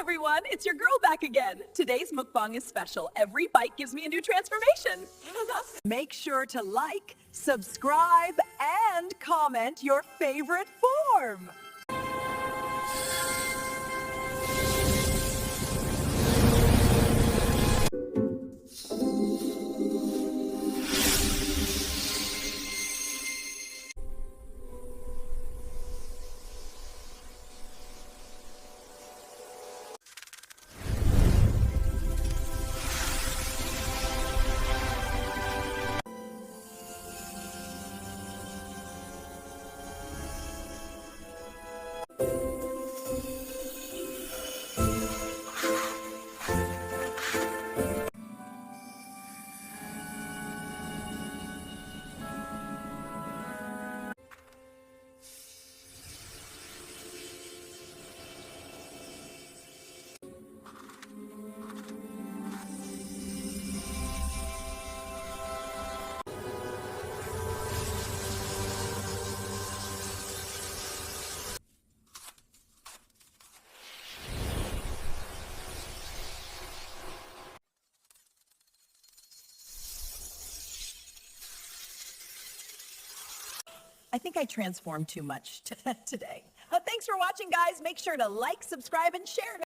everyone, it's your girl back again. Today's mukbang is special. Every bite gives me a new transformation. Make sure to like, subscribe, and comment your favorite form. I think I transformed too much today. Thanks for watching, guys. Make sure to like, subscribe, and share.